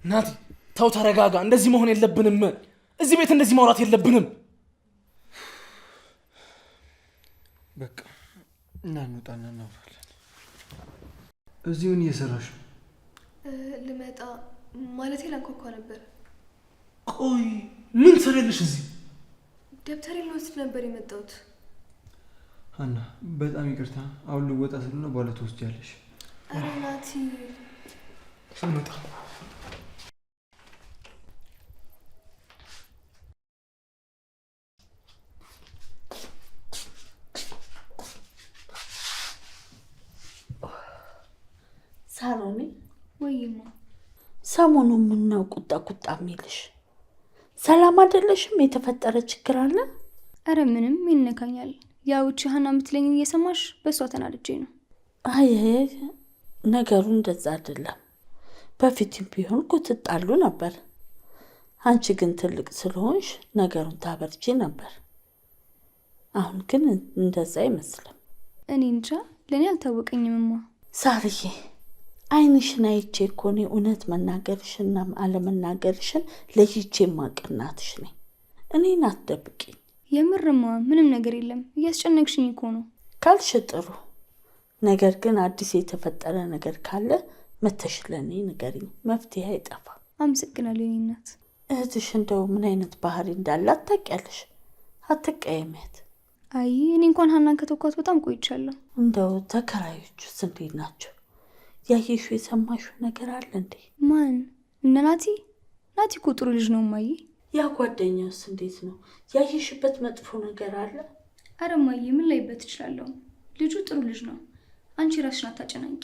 ናቲ ተው ተረጋጋ እንደዚህ መሆን የለብንም እዚህ ቤት እንደዚህ ማውራት የለብንም በቃ እናንውጣና እናውራለን እዚህ ምን እየሰራሽ ልመጣ ማለቴ ላንኳኳ ነበር ቆይ ምን ትሰሪልሽ እዚህ ደብተሬን ልወስድ ነበር የመጣሁት አና በጣም ይቅርታ አሁን ልወጣ ስለሆነ በኋላ ትወስጃለሽ ኧረ ናቲ ስንወጣ ሳሮኒ ወይማ ሰሞኑን ምነው ቁጣ የሚልሽ ሰላም አይደለሽም የተፈጠረ ችግር አለ ኧረ ምንም ይነካኛል ያው ሀና የምትለኝን እየሰማሽ በሷ ተናድጄ ነው አይ ነገሩ እንደዛ አይደለም በፊትም ቢሆን ትጣሉ ነበር አንቺ ግን ትልቅ ስለሆንሽ ነገሩን ታበርጂ ነበር አሁን ግን እንደዛ አይመስልም እኔ እንጃ ለኔ አልታወቀኝምማ ሳርዬ አይንሽን አይቼ እኮ ነው እውነት መናገርሽና አለመናገርሽን ለይቼ ማቀናትሽ ነኝ እኔን አትደብቂኝ የምርማ ምንም ነገር የለም እያስጨነቅሽኝ እኮ ነው ካልሽ ጥሩ ነገር ግን አዲስ የተፈጠረ ነገር ካለ መተሽለኔ ንገሪኝ መፍትሄ አይጠፋ አመሰግናለሁ የኔ እናት እህትሽ እንደው ምን አይነት ባህሪ እንዳላት ታውቂያለሽ አትቀየሚያት አይ እኔ እንኳን ሀናን ከተኳት በጣም ቆይቻለሁ እንደው ተከራዮቹስ እንዴት ናቸው ያየሹ የሰማሹ ነገር አለ እንዴ ማን እነ ናቲ እኮ ጥሩ ልጅ ነው ማዬ ያ ጓደኛውስ እንዴት ነው ያየሽበት መጥፎ ነገር አለ ኧረ ማዬ ምን ላይበት እችላለሁ ልጁ ጥሩ ልጅ ነው አንቺ ራስሽን አታጨናንቂ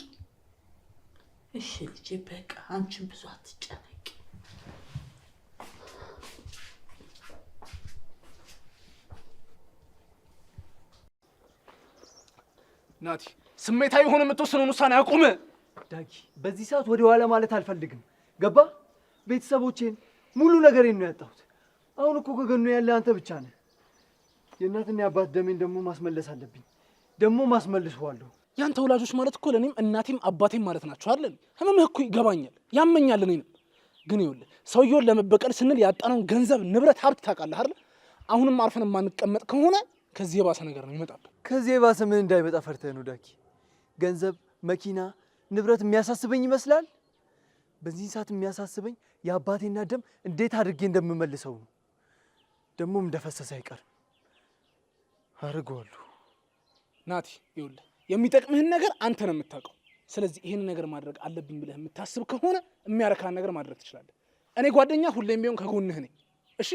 እሺ ልጄ በቃ አንቺን ብዙ አትጨናንቂ ናቲ ስሜታዊ ሆነ የምትወስነውን ውሳኔ አቁም ዳጊ በዚህ ሰዓት ወደ ኋላ ማለት አልፈልግም ገባ ቤተሰቦቼን ሙሉ ነገሬን ነው ያጣሁት አሁን እኮ ከገኑ ያለ አንተ ብቻ ነህ የእናትና የአባት ደሜን ደግሞ ማስመለስ አለብኝ ደግሞ ማስመልሰዋለሁ ያንተ ወላጆች ማለት እኮ ለኔም እናቴም አባቴም ማለት ናቸው አይደል ህመምህ እኮ ይገባኛል ያመኛል እኔንም ግን ይኸውልህ ሰውየውን ለመበቀል ስንል ያጣነውን ገንዘብ ንብረት ሀብት ታውቃለህ አይደል አሁንም አርፈን ማንቀመጥ ከሆነ ከዚህ የባሰ ነገር ነው ይመጣል ከዚህ የባሰ ምን እንዳይመጣ ፈርተህ ነው ዳጊ ገንዘብ መኪና ንብረት የሚያሳስበኝ ይመስላል በዚህ ሰዓት የሚያሳስበኝ የአባቴና ደም እንዴት አድርጌ እንደምመልሰው ነው ደሞም እንደፈሰሰ አይቀርም አርገዋለሁ ናቲ ይኸውልህ የሚጠቅምህን ነገር አንተ ነው የምታውቀው ስለዚህ ይሄን ነገር ማድረግ አለብኝ ብለህ የምታስብ ከሆነ የሚያረካን ነገር ማድረግ ትችላለህ እኔ ጓደኛ ሁሌም ቢሆን ከጎንህ ነኝ እሺ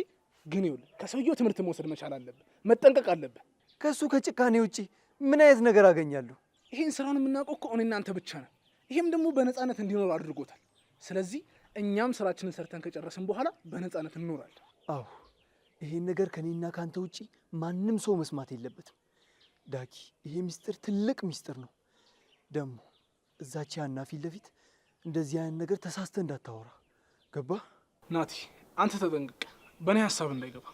ግን ይኸውልህ ከሰውየው ትምህርት መውሰድ መቻል አለብህ መጠንቀቅ አለብህ ከሱ ከጭካኔ ውጪ ምን አይነት ነገር አገኛለሁ ይሄን ስራውን የምናውቀው እኮ እኔና አንተ ብቻ ነን ይሄም ደግሞ በነፃነት እንዲኖር አድርጎታል ስለዚህ እኛም ስራችንን ሰርተን ከጨረስን በኋላ በነፃነት እንኖራለን አዎ ይሄን ነገር ከኔና ካንተ ውጪ ማንም ሰው መስማት የለበትም ዳጊ ይሄ ሚስጥር ትልቅ ሚስጥር ነው ደግሞ እዛች ሀና ፊት ለፊት እንደዚህ አይነት ነገር ተሳስተ እንዳታወራ ገባ ናቲ አንተ ተጠንቅቅ በእኔ ሀሳብ እንዳይገባ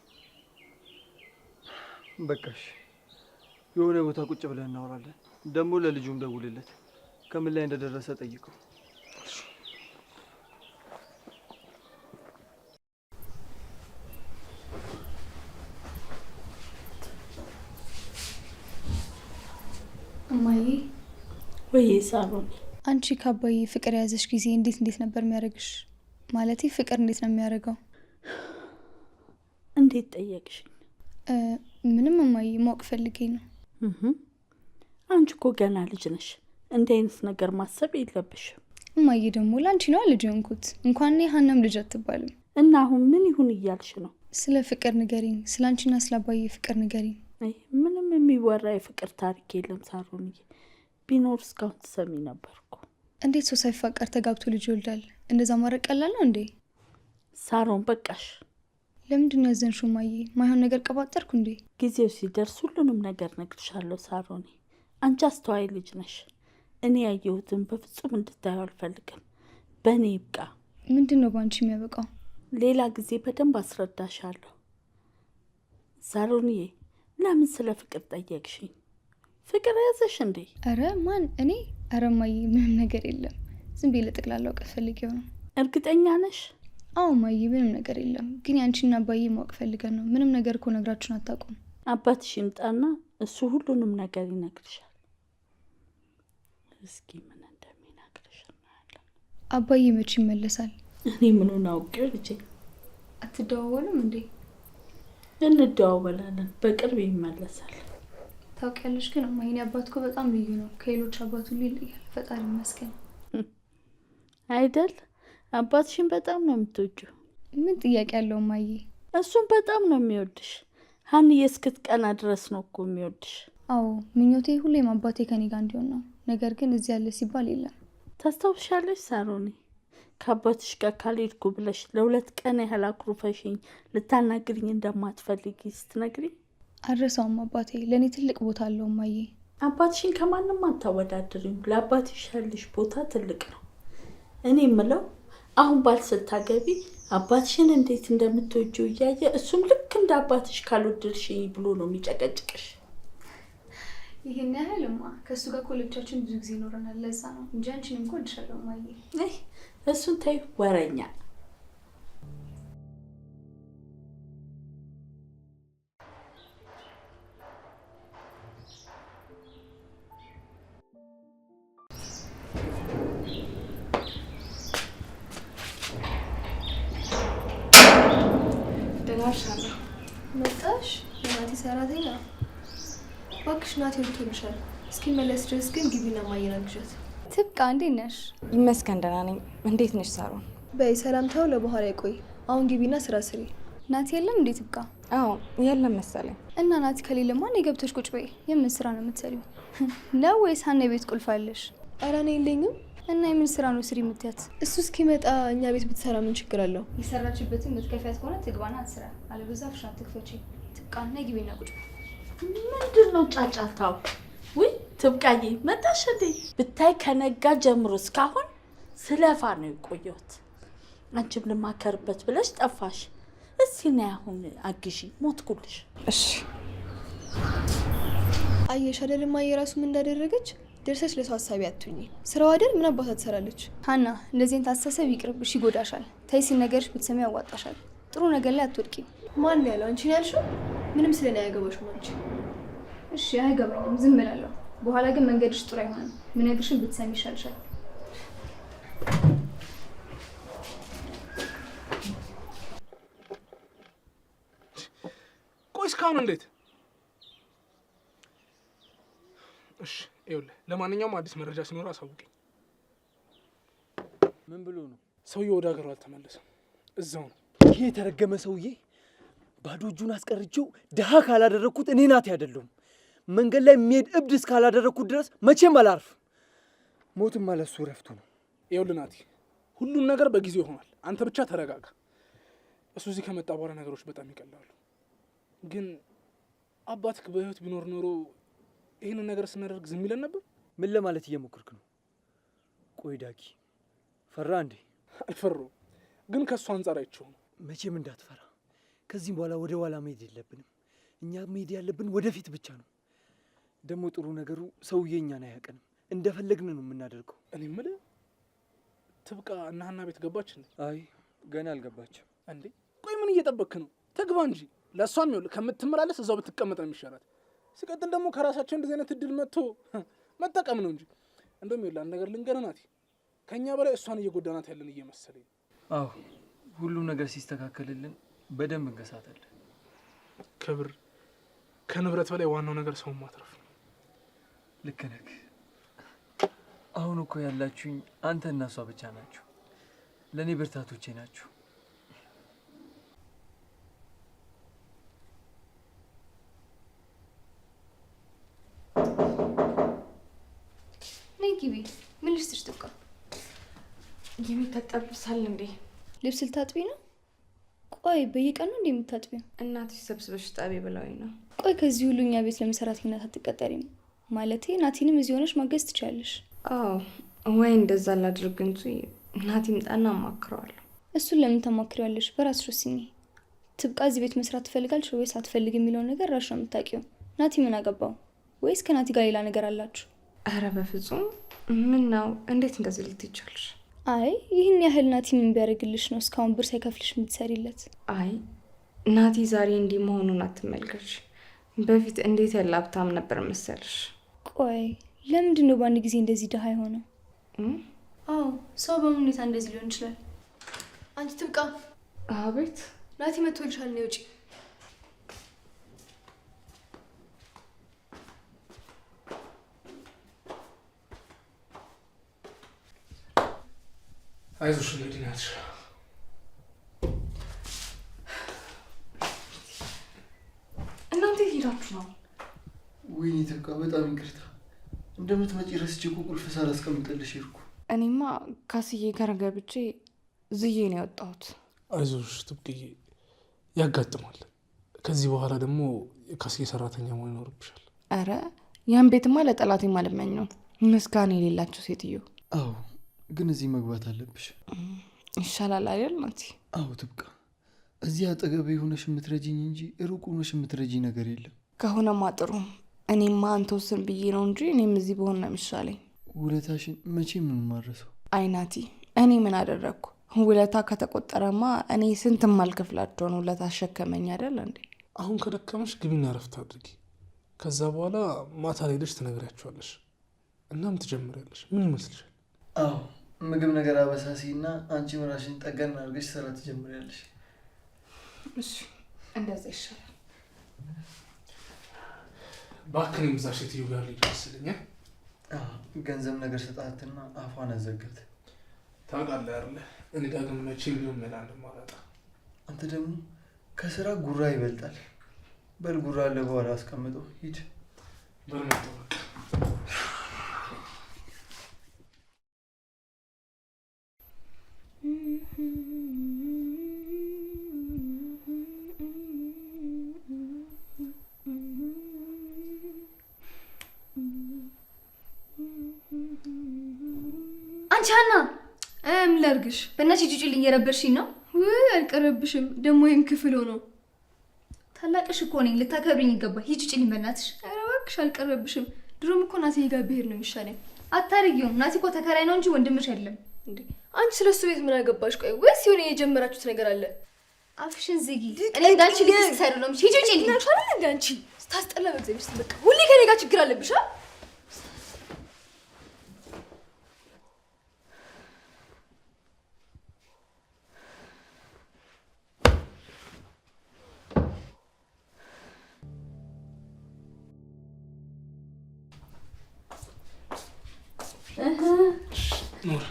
በቃሽ የሆነ ቦታ ቁጭ ብለን እናወራለን ደግሞ ለልጁም ደውልለት ከምን ላይ እንደደረሰ ጠይቀው እማዬ ወይ ሳሮኒ አንቺ ከአባዬ ፍቅር ያዘሽ ጊዜ እንዴት ነበር የሚያደርግሽ ማለቴ ፍቅር እንዴት ነው የሚያደርገው እንዴት ጠየቅሽኝ ምንም እማዬ ማወቅ ፈልጌ ነው አንቺ እኮ ገና ልጅ ነሽ እንደ አይነት ነገር ማሰብ የለብሽም እማዬ ደግሞ ላንቺ ነው ልጅ እንኩት እንኳን ሀናም ልጅ አትባልም እና አሁን ምን ይሁን እያልሽ ነው ስለ ፍቅር ንገሪኝ ስላንቺና ስለ አባዬ ፍቅር ንገሪኝ ምንም የሚወራ የፍቅር ታሪክ የለም ሳሮኒ ቢኖር እስካሁን ትሰሚ ነበርኩ እንዴት ሰው ሳይፋቀር ተጋብቶ ልጅ ይወልዳል እንደዛ ማድረግ ቀላል ነው እንዴ ሳሮን በቃሽ ለምንድን ነው ያዘንሽው እማዬ ማይሆን ነገር ቀባጠርኩ እንዴ ጊዜው ሲደርስ ሁሉንም ነገር ነግርሻለሁ ሳሮኒ አንቺ አስተዋይ ልጅ ነሽ እኔ ያየሁትን በፍጹም እንድታዩ አልፈልግም በእኔ ይብቃ ምንድን ነው ባንቺ የሚያበቃው ሌላ ጊዜ በደንብ አስረዳሻለሁ ሳሮኒዬ ለምን ስለ ፍቅር ጠየቅሽኝ ፍቅር ያዘሽ እንዴ አረ ማን እኔ አረ እማዬ ምንም ነገር የለም ዝም ብዬ ለጠቅላላ እውቀት ፈልጌው ነው እርግጠኛ ነሽ? አዎ ማዬ፣ ምንም ነገር የለም። ግን ያንቺና አባዬ ማወቅ ፈልገን ነው። ምንም ነገር እኮ ነግራችሁን አታውቁም። አባትሽ ይምጣና እሱ ሁሉንም ነገር ይነግርሻል። እስኪ ምን እንደሚነግርሽ እናያለን። አባዬ መቼ ይመለሳል? እኔ ምኑን አውቄው ልጄ። አትደዋወሉም እንዴ? እንደዋወላለን፣ በቅርብ ይመለሳል። ታውቂያለሽ፣ ግን እማዬ የኔ አባት እኮ በጣም ልዩ ነው። ከሌሎች አባት ሁሉ ይለያል። ፈጣሪ ይመስገን። አይደል? አባትሽን በጣም ነው የምትወጂው። ምን ጥያቄ ያለው እማዬ? እሱም በጣም ነው የሚወድሽ። ሀንዬ እስክትቀና ድረስ ነው እኮ የሚወድሽ። አዎ ምኞቴ ሁሌም አባቴ ከኔ ጋር እንዲሆን ነው። ነገር ግን እዚህ ያለ ሲባል የለም። ታስታውሻለሽ ሳሮኔ? ከአባትሽ ጋር ካልሄድኩ ብለሽ ለ2 ቀን ያህል አኩርፈሽኝ ልታናግሪኝ እንደማትፈልጊ ስትነግሪኝ አልረሳውም። አባቴ ለእኔ ትልቅ ቦታ አለው እማዬ። አባትሽን ከማንም አታወዳድሪም። ለአባትሽ ያለሽ ቦታ ትልቅ ነው። እኔ የምለው አሁን ባል ስታገቢ አባትሽን እንዴት እንደምትወጂው እያየ እሱም ልክ እንደ አባትሽ ካልወደድሽኝ ብሎ ነው የሚጨቀጭቅሽ። ይሄን ያህልማ ከእሱ ጋር ኮሌጃችን ብዙ ጊዜ ይኖረናል። ለዛ ነው እንጂ አንቺን እንኳን እወድሻለሁ እማዬ። እሱን ተይ፣ ወረኛ። ደናሻለሁ። መጣሽ? የናቲ ሰራተኛ እባክሽ። ናቲ ወጥቶልሻል። እስኪመለስ ድረስ ግን ግቢና ማየና ግዣት። ትብቃ፣ እንዴት ነሽ? ይመስገን ደህና ነኝ። እንዴት ነሽ ሳሮን? በይ ሰላምታው ለበኋላ ይቆይ። አሁን ግቢና ስራ ስሪ። ናቲ የለም እንዴ? ትብቃ? አዎ የለም መሰለኝ። እና ናቲ ከሌለማ እኔ ገብተሽ ቁጭ በይ። የምን ስራ ነው የምትሰሪው? ነው ወይስ ሀና ቤት ቁልፍ አለሽ? ኧረ እኔ የለኝም። እና የምን ስራ ነው ስሪ የምትያት? እሱ እስኪመጣ እኛ ቤት ብትሰራ ምን ችግር አለው? የሰራችበትን የምትከፊያት ከሆነ ትግባና ትስራ። አለበዛ ፍሻ ትክፈቺ። ትብቃ፣ እና ግቢና ቁጭ በይ። ምንድን ነው ጫጫታው? ውይ ትብቃዬ መጣሽ እንዴ? ብታይ ከነጋ ጀምሮ እስካሁን ስለፋ ነው የቆየሁት። አንቺም ልማከርበት ብለሽ ጠፋሽ። እስኪ ነይ አሁን አግዢ፣ ሞትኩልሽ። እሺ አየሽ አይደል ማየ ራሱ ምን እንዳደረገች። ደርሰሽ ለሰው ሀሳቢ አትሁኚ። ስራው አይደል ምን አባታ ትሰራለች? ሀና እንደዚህ አይነት አስተሳሰብ ይቅርብሽ፣ ይጎዳሻል። ተይ ሲነገርሽ ብትሰሚ ያዋጣሻል። ጥሩ ነገር ላይ አትወድቂም። ማን ያለው? አንቺ ነው ያልሽው? ምንም ስለኔ አያገባሽም አንቺ። እሺ አይገባኝም፣ ዝም እላለሁ። በኋላ ግን መንገድሽ ጥሩ አይሆንም። ምነግርሽን ብትሰሚ ይሻልሻል። ቆይ እስካሁን እንዴት? እሺ ይኸውልህ፣ ለማንኛውም አዲስ መረጃ ሲኖር አሳውቀኝ። ምን ብሎ ነው? ሰውዬው ወደ ሀገሩ አልተመለሰም፣ እዛው ነው። ይሄ የተረገመ ሰውዬ ባዶ እጁን አስቀርቼው ድሃ ካላደረግኩት እኔ ናት አይደለሁም። መንገድ ላይ የሚሄድ እብድ እስካላደረግኩት ድረስ መቼም አላርፍ። ሞትም ማለት እሱ ረፍቱ ነው። ይኸውልህ ናቲ፣ ሁሉም ነገር በጊዜው ይሆናል። አንተ ብቻ ተረጋጋ። እሱ እዚህ ከመጣ በኋላ ነገሮች በጣም ይቀላሉ። ግን አባትህ በህይወት ቢኖር ኖሮ ይህንን ነገር ስናደርግ ዝም ይለን ነበር? ምን ለማለት እየሞከርክ ነው? ቆይ ዳጊ ፈራ እንዴ? አልፈራሁም፣ ግን ከእሱ አንጻር አይቼው ነው። መቼም እንዳትፈራ። ከዚህም በኋላ ወደ ኋላ መሄድ የለብንም። እኛ መሄድ ያለብን ወደፊት ብቻ ነው። ደግሞ ጥሩ ነገሩ ሰውዬ እኛን አያውቅንም። እንደፈለግን ነው የምናደርገው። እኔ የምልህ ትብቃ እና ሀና ቤት ገባች እንዴ? አይ ገና አልገባችም። እንዴ ቆይ ምን እየጠበክ ነው? ትግባ እንጂ። ለእሷም ይኸውልህ ከምትመላለስ እዛው ብትቀመጥ ነው የሚሻላት። ሲቀጥል ደግሞ ከራሳቸው እንደዚህ አይነት እድል መጥቶ መጠቀም ነው እንጂ። እንደውም ይኸውልህ አንድ ነገር ልንገርህ ናቲ፣ ከእኛ በላይ እሷን እየጎዳናት ያለን እየመሰለኝ። አዎ ሁሉም ነገር ሲስተካከልልን በደንብ እንገሳታለን። ክብር ከንብረት በላይ ዋናው ነገር ሰውን ማትረፍ ነው። ልክ ነህ። አሁን እኮ ያላችሁኝ አንተ እና እሷ ብቻ ናችሁ። ለእኔ ብርታቶቼ ናችሁ። ነይ ግቢ። ምን ልስጥሽ? ትብቃ። የሚታጠብ ልብስ አለ እንዴ? ልብስ ልታጥቢ ነው? ቆይ በየቀኑ እንዴ የምታጥቢው? እናትሽ ሰብስበሽ ጣቢ ብለውኝ ነው። ቆይ ከዚህ ሁሉ እኛ ቤት ለመሰራተኝነት አትቀጠሪም? ማለቴ ናቲንም እዚህ ሆነሽ ማገዝ ትችያለሽ። አዎ ወይ እንደዛ ላድርግ እንጂ ናቲ ምጣና አማክረዋለሁ። እሱን ለምን ታማክሪዋለሽ? በራስሽ ወስኚ። ትብቃ እዚህ ቤት መስራት ትፈልጋለሽ ወይስ አትፈልግ የሚለውን ነገር ራስሽ ነው የምታውቂው። ናቲ ምን አገባው? ወይስ ከናቲ ጋር ሌላ ነገር አላችሁ? አረ በፍጹም። ምን ነው? እንዴት እንደዚህ ልትይቻለሽ? አይ ይህን ያህል ናቲ ምን ቢያደርግልሽ ነው እስካሁን ብር ሳይከፍልሽ የምትሰሪለት? አይ ናቲ ዛሬ እንዲህ መሆኑን አትመልከች። በፊት እንዴት ያለ ሀብታም ነበር መሰልሽ? ቆይ ለምንድን ነው በአንድ ጊዜ እንደዚህ ድሃ የሆነው? አዎ ሰው በምን ሁኔታ እንደዚህ ሊሆን ይችላል? አንቺ ትብቃ። አቤት ናቲ መጥቶልሻል፣ ነው ውጪ። አይዞሽ እንግዲህ ናትሽ። እናንተ ሄዳችሁ ነው? ወይኔ ትብቃ፣ በጣም ይቅርታ። እንደምትመጪ ረስቼ እኮ ቁልፍ ሳላስቀምጥልሽ ሄድኩ። እኔማ ካስዬ ጋር ገብቼ ዝዬ ነው የወጣሁት። አይዞሽ ትብቅዬ፣ ያጋጥማል። ከዚህ በኋላ ደግሞ የካስዬ ሰራተኛ መሆን ይኖርብሻል። አረ ያን ቤትማ ለጠላቴ ማለመኝ ነው። ምስጋና የሌላቸው ሴትዮ። አዎ ግን እዚህ መግባት አለብሽ። ይሻላል አይደል ናቲ? አዎ ትብቃ፣ እዚህ አጠገቤ ሆነሽ የምትረጂኝ እንጂ ሩቅ ሆነሽ የምትረጂኝ ነገር የለም። ከሆነማ ጥሩ። እኔማ አንተ ወስን ብዬ ነው እንጂ እኔም እዚህ በሆነ ነው የሚሻለኝ። ውለታሽን መቼም ነው የማረሰው። አይ ናቲ፣ እኔ ምን አደረግኩ? ውለታ ከተቆጠረማ እኔ ስንት ማልከፍላቸውን ውለታ አሸከመኝ አይደል እንዴ? አሁን ከደከመሽ ግቢና ረፍት አድርጊ። ከዛ በኋላ ማታ ላይ ሄደሽ ትነግሪያቸዋለሽ። እናም ትጀምሪያለሽ። ምን ይመስልሻል? አዎ ምግብ ነገር አበሳሲና አንቺ ራስሽን ጠገን አድርገሽ ስራ ትጀምሪያለሽ። እሺ እንደዛ ይሻላል። ባክን ምዛ ሴትዮ ጋር ሊደርስልኝ። ገንዘብ ነገር ስጣትና አፏን አዘጋት። ታውቃለህ አይደለ እኔ ዳግም መቼም ቢሆን መላ እንደማላጣ። አንተ ደግሞ ከስራ ጉራ ይበልጣል። በል ጉራ አለ በኋላ አስቀምጠው ሂድ። በርመጣ በቃ አንቺ ሀና ምን ላድርግሽ? በእናትሽ ሂጂልኝ፣ እየረበሽኝ ነው። ውይ አልቀረብሽም። ደግሞ ይሄም ክፍል ሆኖ ታላቅሽ እኮ ነኝ፣ ልታከብሪኝ ይገባል። ሂጂልኝ በእናትሽ። ኧረ እባክሽ አልቀረብሽም። ድሮም እኮ ናቲ ጋር ብሄድ ነው የሚሻለኝ። አታርጊውም። ናቲ እኮ ተከራይ ነው እንጂ ወንድምሽ አይደለም እንዴ። አንቺ ስለሱ ቤት ምን አገባሽ? ቆይ ወይስ የሆነ የጀመራችሁት ነገር አለ? አፍሽን ዝጊ። እኔ እንዳንቺ ልክስ አይደለም። ሂጂልኝ ናሻለ እንዳንቺ ስታስጠላ። በእግዚአብሔር ስም በቃ ሁሌ ከኔ ጋር ችግር አለብሽ።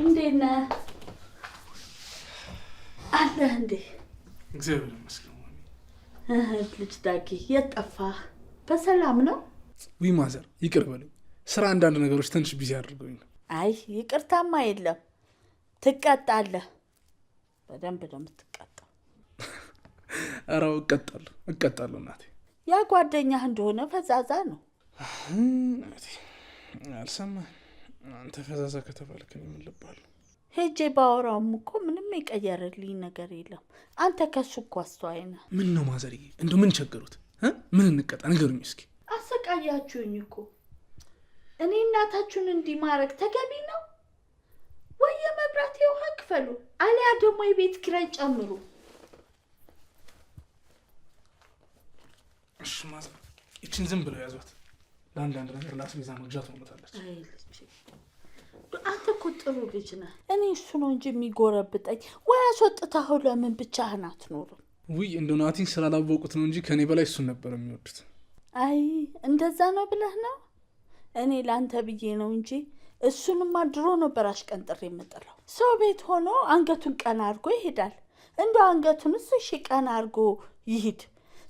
እንዴት ነህ? አለህ እንዴ? እግዚአብሔር ይመስገን። ልጅ ዳጊ የት ጠፋህ? በሰላም ነው? ውይ ማዘር ይቅር በሉኝ። ስራ አንዳንድ ነገሮች ትንሽ ቢዚ አድርገውኝ ነው። አይ ይቅርታማ የለም። ትቀጣለህ። በደንብ ነው የምትቀጣው። ኧረ እቀጣለሁ እናቴ። ያ ጓደኛህ እንደሆነ ፈዛዛ ነው። አልሰማህም? አንተ ፈዛዛ ከተባልክ እኔ ምን ልባለሁ? ሄጄ ባወራውም እኮ ምንም የቀየረልኝ ነገር የለም። አንተ ከሱ እኮ አስተዋይ ነህ። ምን ነው ማዘርዬ? እንደው ምን ቸገሩት? ምን እንቀጣ? ንገሩኝ እስኪ። አሰቃያችሁኝ እኮ። እኔ እናታችሁን እንዲህ ማድረግ ተገቢ ነው ወይ? የመብራት የውሃ ክፈሉ፣ አሊያ ደግሞ የቤት ኪራይ ጨምሩ። እሺ ማዘር፣ ይችን ዝም ብለው ያዟት። ለአንዳንድ ነገር ላስቤዛ መግዣ ትሆኑታለች። አንተ እኮ ጥሩ ልጅ ነህ። እኔ እሱ ነው እንጂ የሚጎረብጠኝ። ወይ አስወጥተኸው ለምን ብቻህን አትኖርም? ውይ እንደው ናቲን ስላላወቁት ነው እንጂ ከኔ በላይ እሱን ነበር የሚወዱት። አይ እንደዛ ነው ብለህ ነው? እኔ ለአንተ ብዬ ነው እንጂ እሱንማ ድሮ ነበር አሽቀንጥሬ የምጥለው። ሰው ቤት ሆኖ አንገቱን ቀና አድርጎ ይሄዳል። እንደው አንገቱንስ እሺ ቀና አድርጎ ይሂድ።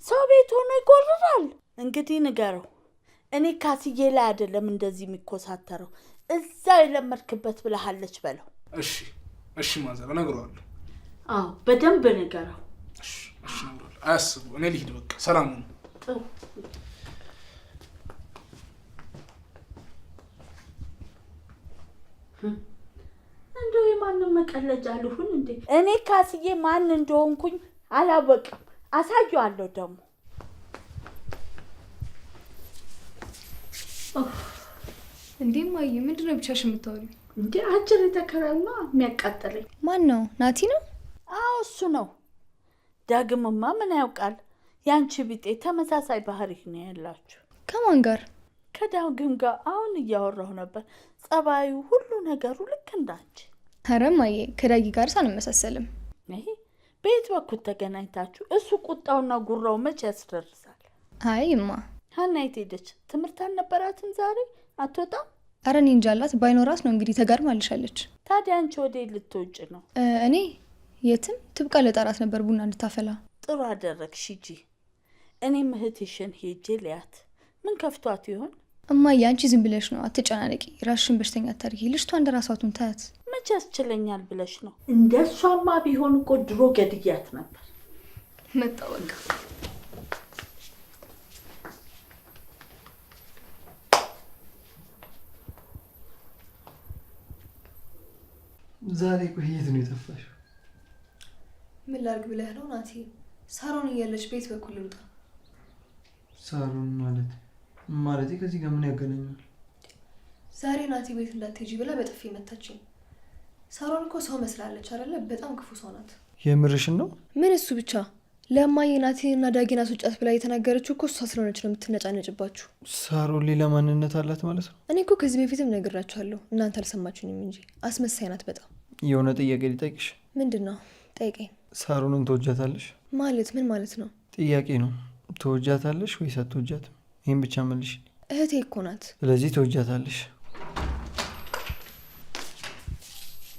ሰው ቤት ሆኖ ይጎርራል። እንግዲህ ንገረው፣ እኔ ካስዬ ላይ አይደለም እንደዚህ የሚኮሳተረው፣ እዛ የለመድክበት ብለሃለች በለው። እሺ ማዘር እነግረዋለሁ። አዎ በደንብ ንገረው። እሺ እነግረዋለሁ። አያስቡ፣ እኔ ልሂድ በቃ። ሰላም ሁኑ። ጥሩ። እንደው የማንም መቀለጃ ልሁን እንዴ? እኔ ካስዬ ማን እንደሆንኩኝ አላወቅም። አሳየዋለሁ ደግሞ። እንዴ ማየ፣ ምንድነው ብቻሽ የምታወሪው? እንዴ አጭር የተከራማ የሚያቃጥለኝ ማን ነው? ናቲ ነው? አዎ እሱ ነው። ዳግምማ ምን ያውቃል? ያንቺ ቢጤ ተመሳሳይ ባህሪ ነው ያላችሁ። ከማን ጋር? ከዳግም ጋር አሁን እያወራሁ ነበር። ጸባዩ፣ ሁሉ ነገሩ ልክ እንዳንቺ። ኧረ እማዬ ከዳጊ ጋር ሳንመሳሰልም። ይሄ በየት በኩል ተገናኝታችሁ? እሱ ቁጣውና ጉራው መቼ ያስደርሳል? አይ እማ። ሀና የት ሄደች? ትምህርት አልነበራትም ዛሬ? አትወጣም? ኧረ እኔ እንጃ አላት። ባይኖራት ነው እንግዲህ ተጋድማልሻለች። ታዲያ አንቺ ወዴት ልትወጪ ነው? እኔ የትም ትብቃ ለጠራት ነበር ቡና እንድታፈላ። ጥሩ አደረግሽ ሂጂ። እኔም እህትሽን ሄጄ ልያት። ምን ከፍቷት ይሆን? እማዬ አንቺ ዝም ብለሽ ነው፣ አትጨናነቂ። ራስሽን በሽተኛ አታርጊ። ልጅቷ እንደራሷቱን ታያት። መቼ ያስችለኛል ብለሽ ነው? እንደሷማ ቢሆን እኮ ድሮ ገድያት ነበር። መጣሁ በቃ። ዛሬ ቆይ የት ነው የጠፋሽው? ምን ላድርግ ብለህ ነው ናቲ? ሳሮን እያለች ቤት በኩል ልምጣ? ሳሮን ማለቴ ከዚህ ጋር ምን ያገናኛል? ዛሬ ናቲ ቤት እንዳትሄጂ ብላ በጥፊ መታችኝ። ሳሮን እኮ ሰው መስላለች አይደለ? በጣም ክፉ ሰው ናት። የምርሽን ነው? ምን እሱ ብቻ ለማዬ ናቲና ዳጊና አስወጫት ብላ የተናገረችው እኮ እሷ ስለሆነች ነው የምትነጫነጭባችሁ። ሳሮን ሌላ ማንነት አላት ማለት ነው? እኔ እኮ ከዚህ በፊትም ነግራችኋለሁ፣ እናንተ አልሰማችሁኝም እንጂ አስመሳይ ናት በጣም። የሆነ ጥያቄ ልጠይቅሽ። ምንድን ነው? ጠይቀኝ። ሳሮንን ትወጃታለሽ? ማለት ምን ማለት ነው? ጥያቄ ነው። ትወጃታለሽ ወይስ አትወጃትም? ይህን ብቻ መልሽ። እህቴ እኮ ናት። ስለዚህ ትወጃታለሽ።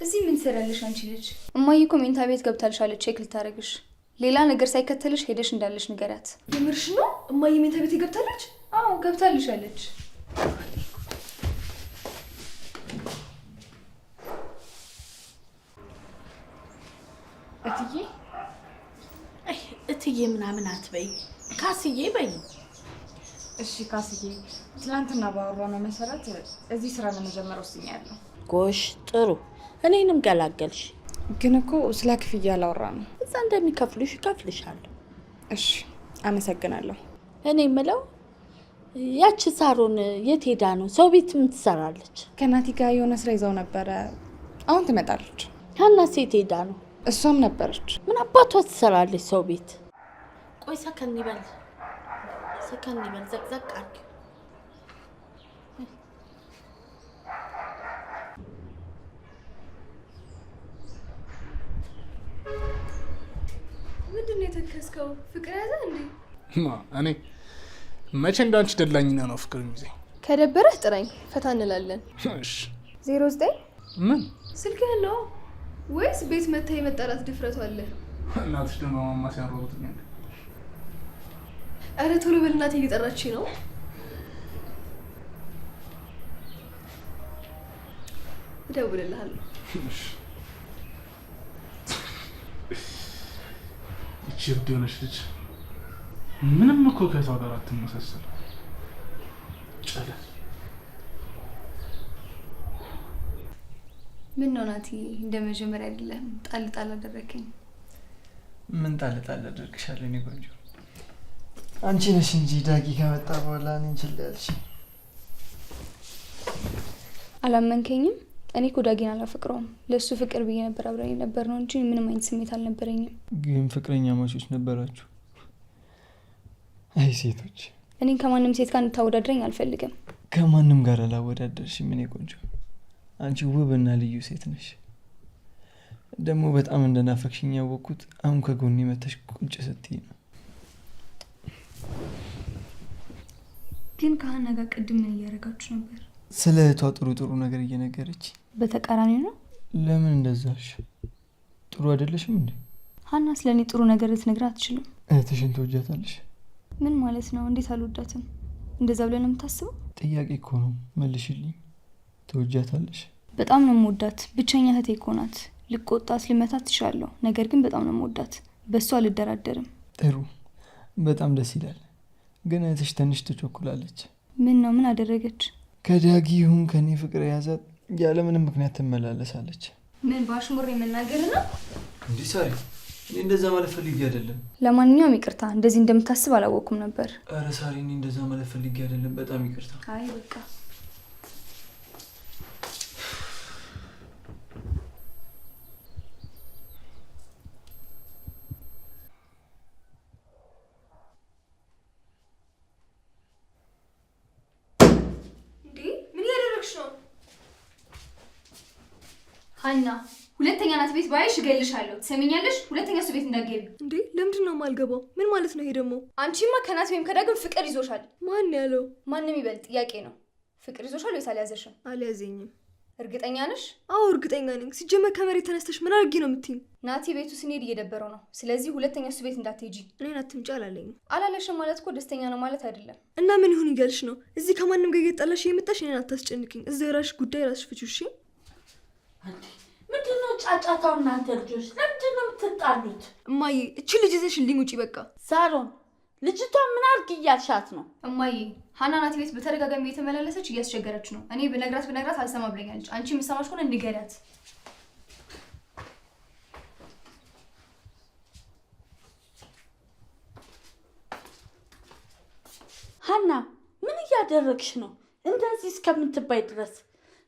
እዚህ ምን ትሰሪያለሽ አንቺ ልጅ? እማዬ እኮ ሜንታ ቤት ገብታልሻለች ቼክ ልታረግሽ። ሌላ ነገር ሳይከተልሽ ሄደሽ እንዳለሽ ንገሪያት። የምርሽ ነው? እማዬ ሜንታ ቤት ገብታለች? አዎ ገብታልሻለች። እትዬ ምናምን አትበይ፣ ካስዬ በይ። እሺ ካስዬ፣ ትናንትና ባወራነው መሰረት እዚህ ስራ ለመጀመር ወስኛለሁ። ጎሽ ጥሩ፣ እኔንም ገላገልሽ። ግን እኮ ስለ ክፍያ አላወራንም። እዛ እንደሚከፍሉሽ እከፍልሻለሁ። እሺ አመሰግናለሁ። እኔ የምለው ያቺ ሳሮን የት ሄዳ ነው? ሰው ቤት ምን ትሰራለች? ከናቲ ጋር የሆነ ስራ ይዘው ነበረ፣ አሁን ትመጣለች። ሀና ሴት ሄዳ ነው? እሷም ነበረች። ምን አባቷ ትሰራለች ሰው ቤት? ቆይ ሰከን ይበል፣ ሰከን ይበል፣ ዘቅዘቅ አድርጊ። ምንድን ነው የተከስከው? ፍቅር ያዘ እንዴ? እኔ መቼ እንዳንቺ ደላኝና ነው ፍቅር የሚይዘኝ። ከደበረህ ጥራኝ፣ ፈታ እንላለን። እሺ 09 ምን ስልክህን ነው ወይስ ቤት መታ የመጣላት ድፍረቱ አለ? እናትሽ ደግሞ ማማ ሲያሮጡኛል። አረ ቶሎ በል እናቴ እየጠራችኝ ነው። እደውልልሃለሁ። እሺ እቺ እብድ የሆነች ልጅ ምንም እኮ ከሷ ጋር አትመሳሰልም። ጨለ ምን ነው ናቲ፣ እንደ መጀመሪያ አይደለም። ጣል ጣል አደረከኝ። ምን ጣል ጣል አደርግሻለሁ? እኔ ቆንጆ አንቺ ነሽ እንጂ ዳጊ ከመጣ በኋላ እኔ እንችላልሽ። አላመንከኝም? እኔ እኮ ዳጊን አላፈቅረውም። ለሱ ፍቅር ብዬ ነበር አብረን ነበር ነው እንጂ ምንም አይነት ስሜት አልነበረኝም። ግን ፍቅረኛ ማቾች ነበራችሁ? አይ ሴቶች፣ እኔን ከማንም ሴት ጋር እንድታወዳድረኝ አልፈልግም። ከማንም ጋር አላወዳደርሽም። እኔ ቆንጆ አንቺ ውብና ልዩ ሴት ነሽ። ደግሞ በጣም እንደናፈቅሽኝ ያወቅኩት አሁን ከጎኔ መተሽ ቁጭ ስትይ ነው። ግን ከሀና ጋር ቅድም ምን እያደረጋችሁ ነበር? ስለ እህቷ ጥሩ ጥሩ ነገር እየነገረች። በተቃራኒው ነው። ለምን እንደዛሽ? ጥሩ አይደለሽም እንዴ? ሀና ስለ እኔ ጥሩ ነገር ልትነግር አትችልም። እህትሽን ትወጃታለሽ? ምን ማለት ነው? እንዴት አልወዳትም? እንደዛ ብለን ነው የምታስበው? ጥያቄ እኮ ነው፣ መልሽልኝ። ትወጃታለሽ? በጣም ነው የምወዳት። ብቸኛ እህቴ እኮ ናት። ልቆጣት ልመታት ትችላለሁ፣ ነገር ግን በጣም ነው የምወዳት። በሷ አልደራደርም። ጥሩ፣ በጣም ደስ ይላል። ግን እህትሽ ትንሽ ትቸኩላለች። ምን ነው? ምን አደረገች? ከዳጊ ይሁን ከኔ ፍቅር የያዛት ያለ ምንም ምክንያት ትመላለሳለች። ምን ባሽሙር የምናገር ነው እንዴ? ሳሪ፣ እኔ እንደዛ ማለት ፈልጌ አይደለም። ለማንኛውም ይቅርታ፣ እንደዚህ እንደምታስብ አላወኩም ነበር። አረ ሳሪ፣ እኔ እንደዛ ማለት ፈልጌ አይደለም። በጣም ይቅርታ። አይ በቃ ሀና ሁለተኛ ናት ቤት ባይሽ እገልሻለሁ። ትሰሚኛለሽ? ሁለተኛ እሱ ቤት እንዳትገቢ። እንዴ ለምንድን ነው የማልገባው? ምን ማለት ነው ይሄ ደግሞ? አንቺማ ከናት ወይም ከዳግም ፍቅር ይዞሻል። ማን ያለው? ማንም ይበልጥ ጥያቄ ነው። ፍቅር ይዞሻል ወይስ አልያዘሽም? አልያዘኝም። እርግጠኛ ነሽ? አዎ እርግጠኛ ነኝ። ሲጀመር ከመሬት ተነስተሽ ምን አድርጊ ነው የምትይኝ? ናቲ ቤቱ ስንሄድ እየደበረው ነው። ስለዚህ ሁለተኛ እሱ ቤት እንዳትሄጂ። እኔን አትምጪ አላለኝም። አላለሽም ማለት እኮ ደስተኛ ነው ማለት አይደለም። እና ምን ይሁን እያልሽ ነው? እዚህ ከማንም ጋር እየጣላሽ እየመጣሽ እኔን አታስጨንቅኝ። እዚያው የራስሽ ጉዳይ ራስሽ ፍቺው። እሺ ምንድን ነው ጫጫታው? እናንተ ልጆች ለምንድን ነው የምትጣሉት? እማዬ እቺ ልጅ ይዘሽልኝ ውጪ በቃ። ሳሮን ልጅቷን ምን አድርግ እያልሻት ነው? እማዬ ሀና ናቲ ቤት በተደጋጋሚ እየተመላለሰች እያስቸገረች ነው። እኔ ብነግራት አልሰማ ብለኛለች። አንቺ የምትሰማሽ ከሆነ ንገሪያት። ሀና ምን እያደረግሽ ነው? እንደዚህ እስከምትባይ ድረስ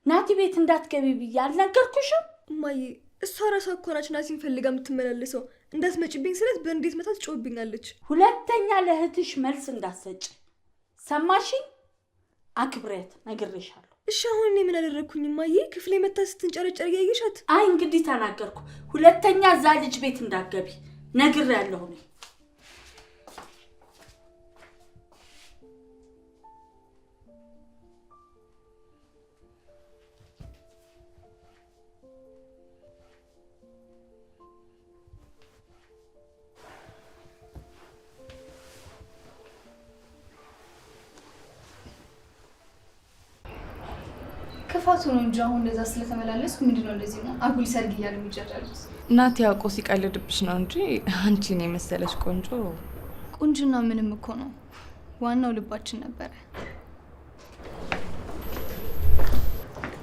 ናቲ ቤት እንዳትገቢ ብዬ አልነገርኩሽም? እማዬ እሷ ራሷ እኮ ናች ናቲን ፈልጋ የምትመላለሰው። እንዳትመጪብኝ ስለት በእንዴት መታ ትጮህብኛለች። ሁለተኛ ለእህትሽ መልስ እንዳትሰጪ ሰማሽኝ? አክብሬት ነግሬሻለሁ። እሺ አሁን እኔ ምን አደረግኩኝ እማዬ? ክፍሌ መታ ስትንጨረጨር እያየሻት። አይ እንግዲህ ተናገርኩ። ሁለተኛ እዛ ልጅ ቤት እንዳትገቢ ነግሬያለሁ እኔ። ክፋቱ ነው እንጂ አሁን እንደዛ ስለተመላለስኩ ምንድነው እንደዚህ ነው አጉል ሰርግ እያሉ የሚጨረሩት? ናቲ ያውቆ ሲቀልድብሽ ነው እንጂ አንቺን የመሰለሽ ቆንጆ። ቁንጅና ምንም እኮ ነው፣ ዋናው ልባችን ነበረ።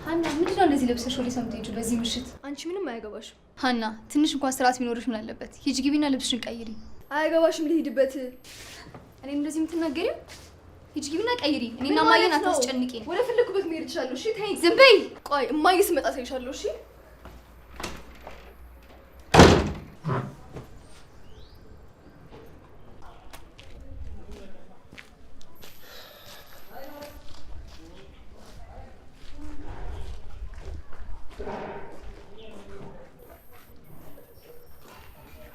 ሀና ምንድነው እንደዚህ ለብሰሽ ወደ ሰምቶ ሄጁ በዚህ ምሽት? አንቺ ምንም አያገባሽም። ሀና ትንሽ እንኳን ስርዓት ቢኖርሽ ምን አለበት? ሂጂ ግቢና ልብስሽን ቀይሪ። አያገባሽም ልሂድበት። እኔም እንደዚህ የምትናገሪው? ሂጂ ግቢና ቀይሪ። እኔና ማየን አታስጨንቂኝ። ወደ ፈለኩበት መሄድ እችላለሁ። እሺ ተይ። ዝም በይ። ቆይ እማዬ ስመጣ ታይሻለሁ። እሺ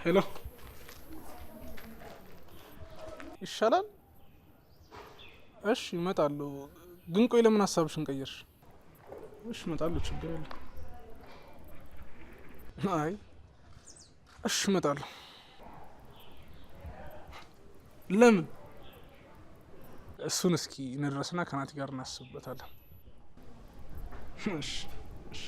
ሄሎ ይሻላል? እሺ እመጣለሁ። ግን ቆይ ለምን ሀሳብሽን ቀየርሽ? እሺ እመጣለሁ፣ ችግር የለም። አይ እሺ እመጣለሁ። ለምን? እሱን እስኪ እንድረስና ከናቲ ጋር እናስብበታለን። እሺ እሺ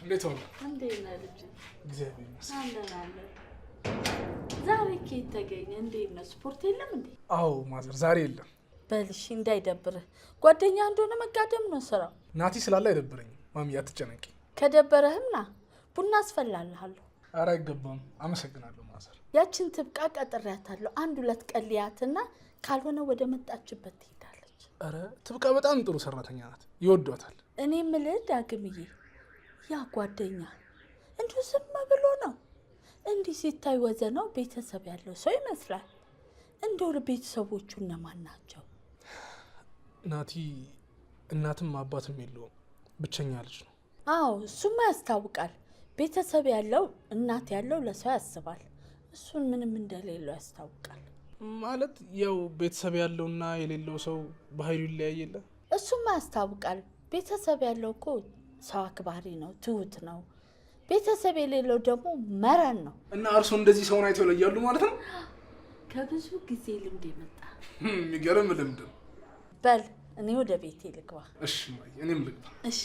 እንዴት ሆነ? እንዴት ነህ ልጅ? እግዚአብሔር ይመስገን። አለን። ዛሬ ከየት ተገኘ? እንዴት ነው? ስፖርት የለም እንዴ? አዎ ማዘር ዛሬ የለም። በልሽ እንዳይደብርህ። ጓደኛ እንደሆነ መጋደም ነው ስራው። ናቲ ስላለ አይደብረኝም። ማሚ አትጨነቂ። ከደበረህም ና ቡና አስፈላልሃለሁ። ኧረ አይገባም። አመሰግናለሁ ማዘር። ያችን ትብቃ ቀጥሬያታለሁ። 1-2 ቀን ልያትና ካልሆነ ወደ መጣችበት ትሄዳለች። ኧረ ትብቃ በጣም ጥሩ ሰራተኛ ናት፣ ይወዷታል። እኔ የምልህ ዳግምዬ፣ ያ ጓደኛ እንዲሁ ዝም ብሎ ነው እንዲህ ሲታይ ወዘነው ቤተሰብ ያለው ሰው ይመስላል። እንደው ቤተሰቦቹ እነማን ናቸው? ናቲ እናትም አባትም የለውም፣ ብቸኛ ልጅ ነው። አዎ እሱማ ያስታውቃል። ቤተሰብ ያለው እናት ያለው ለሰው ያስባል። እሱን ምንም እንደሌለው ያስታውቃል። ማለት ያው ቤተሰብ ያለውና የሌለው ሰው ባህሪው ይለያይ የለ? እሱማ ያስታውቃል። ቤተሰብ ያለው እኮ ሰው አክባሪ ነው፣ ትሁት ነው። ቤተሰብ የሌለው ደግሞ መረን ነው። እና እርሶ እንደዚህ ሰውን አይተው ይለያሉ ማለት ነው? ከብዙ ጊዜ ልምድ የመጣ የሚገርም ልምድ ነው። በል እኔ ወደ ቤቴ ልግባ። እሺ እኔም ልግባ። እሺ